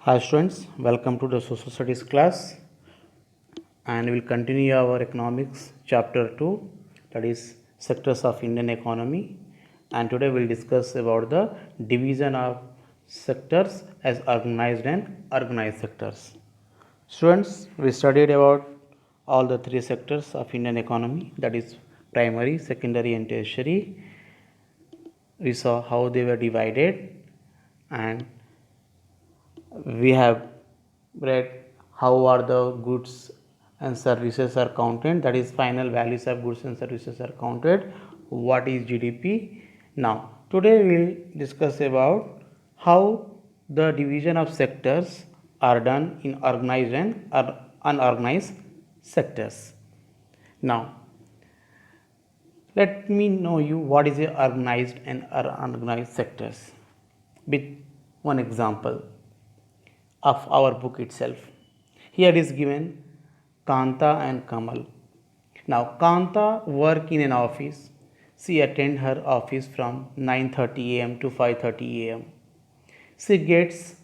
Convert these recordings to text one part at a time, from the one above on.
Hi students, welcome to the social studies class and we will continue our economics chapter 2, that is sectors of Indian economy, and today we will discuss about the division of sectors as organized and organized sectors. Students, we studied about all the three sectors of Indian economy, that is primary, secondary and tertiary. We saw how they were divided and we have read how are the goods and services are counted, that is final values of goods and services are counted, what is GDP. Now today we will discuss about how the division of sectors are done in organized and unorganized sectors. Now let me know you what is a organized and unorganized sectors with one example of our book itself. Here is given Kanta and Kamal. Now Kanta work in an office. She attend her office from 9:30 a.m. to 5:30 a.m. She gets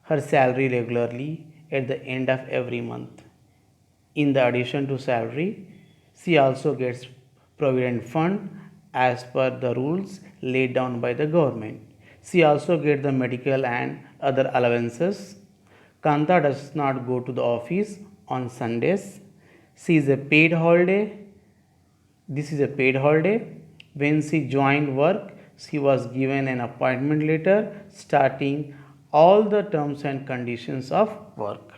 her salary regularly at the end of every month. In the addition to salary, she also gets provident fund as per the rules laid down by the government. She also gets the medical and other allowances. Kanta does not go to the office on Sundays. She is a paid holiday. This is a paid holiday. When she joined work, she was given an appointment letter starting all the terms and conditions of work.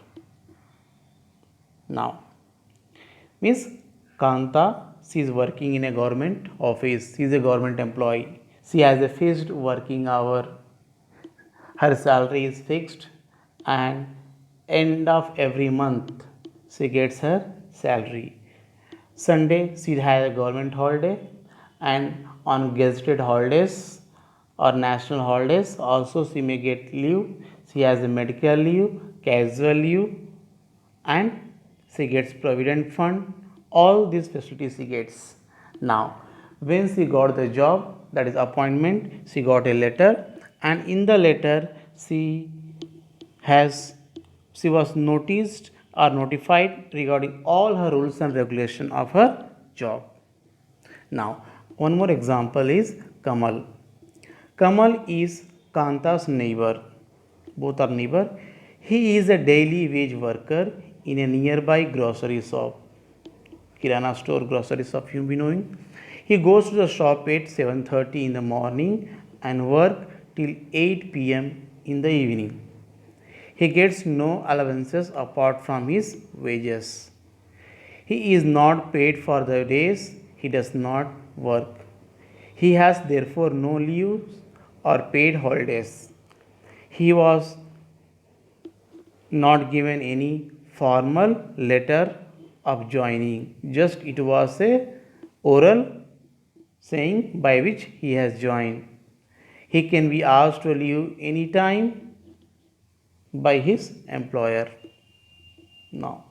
Now, means Kanta, she is working in a government office. She is a government employee. She has a fixed working hour. Her salary is fixed, and end of every month she gets her salary. Sunday she has a government holiday, and on gazetted holidays or national holidays also she may get leave. She has a medical leave, casual leave, and she gets provident fund. All these facilities she gets. Now when she got the job, that is appointment, she got a letter, and in the letter has she was noticed or notified regarding all her rules and regulation of her job. Now one more example is Kamal. Kamal is Kanta's neighbor. Both are neighbor. He is a daily wage worker in a nearby grocery shop. Kirana store, grocery shop you be knowing. He goes to the shop at 7:30 in the morning and work till 8 p.m. in the evening. He gets no allowances apart from his wages. He is not paid for the days he does not work. He has therefore no leaves or paid holidays. He was not given any formal letter of joining, just it was a oral saying by which he has joined. He can be asked to leave any time by his employer. Now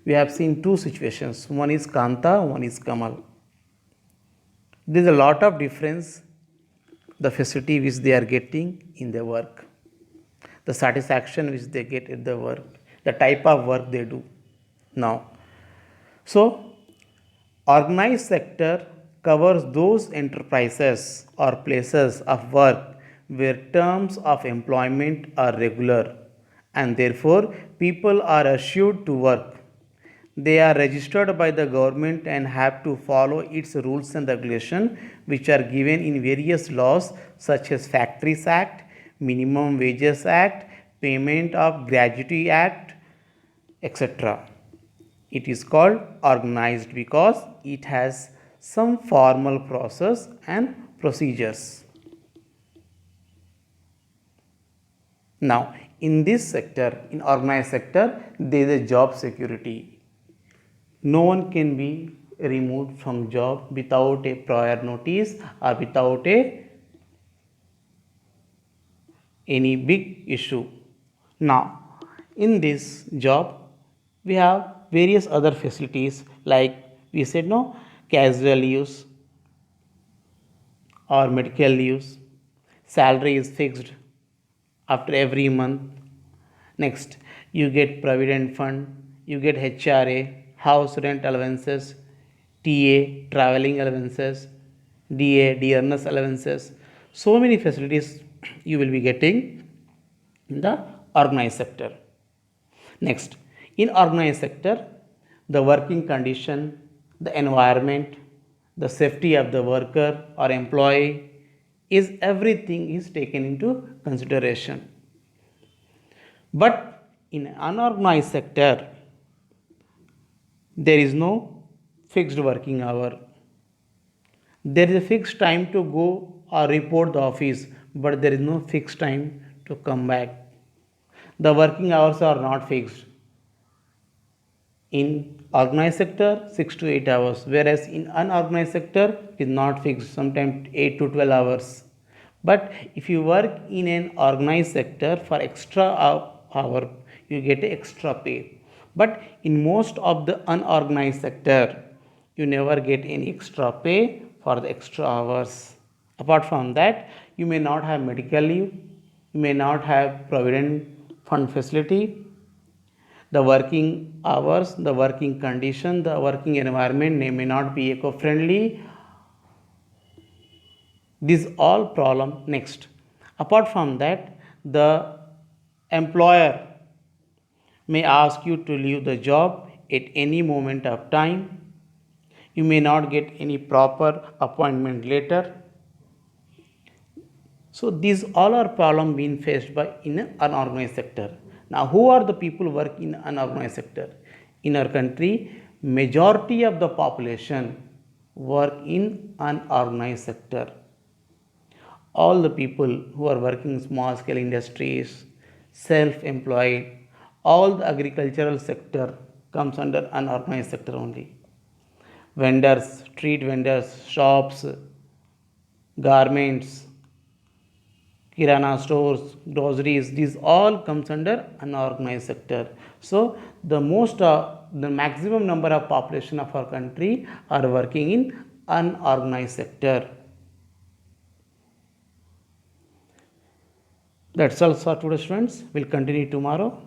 we have seen two situations, one is Kanta, one is Kamal. There is a lot of difference, the facility which they are getting in their work, the satisfaction which they get at the work, the type of work they do. Now so organized sector covers those enterprises or places of work where terms of employment are regular and therefore people are assured to work. They are registered by the government and have to follow its rules and regulations, which are given in various laws such as Factories Act, Minimum Wages Act, Payment of Gratuity Act, etc. It is called organized because it has some formal process and procedures. Now, in this sector, in organized sector, there is a job security. No one can be removed from job without a prior notice or without any big issue. Now in this job we have various other facilities, like we said, no, casual use or medical use. Salary is fixed after every month. Next, you get provident fund, you get HRA, house rent allowances, TA, traveling allowances, DA, dearness allowances. So many facilities you will be getting in the organized sector. Next, in organized sector, the working condition, the environment, the safety of the worker or employee is everything is taken into consideration. But in unorganized sector, there is no fixed working hour. There is a fixed time to go or report the office, but there is no fixed time to come back. The working hours are not fixed. In organized sector, 6 to 8 hours, whereas in unorganized sector, it is not fixed, sometimes 8 to 12 hours. But if you work in an organized sector for extra hour, you get extra pay. But in most of the unorganized sector, you never get any extra pay for the extra hours. Apart from that, you may not have medical leave, you may not have provident fund facility. The working hours, the working condition, the working environment may not be eco-friendly. These all problem. Next, apart from that, the employer may ask you to leave the job at any moment of time. You may not get any proper appointment letter. So these all are problem being faced by in an unorganized sector. Now, who are the people work in unorganized sector? In our country, majority of the population work in unorganized sector. All the people who are working in small scale industries, self-employed, all the agricultural sector comes under unorganized sector only. Vendors, street vendors, shops, garments, kirana stores, groceries, these all comes under unorganized sector. So the maximum number of population of our country are working in unorganized sector. That's all for today, students. We'll continue tomorrow.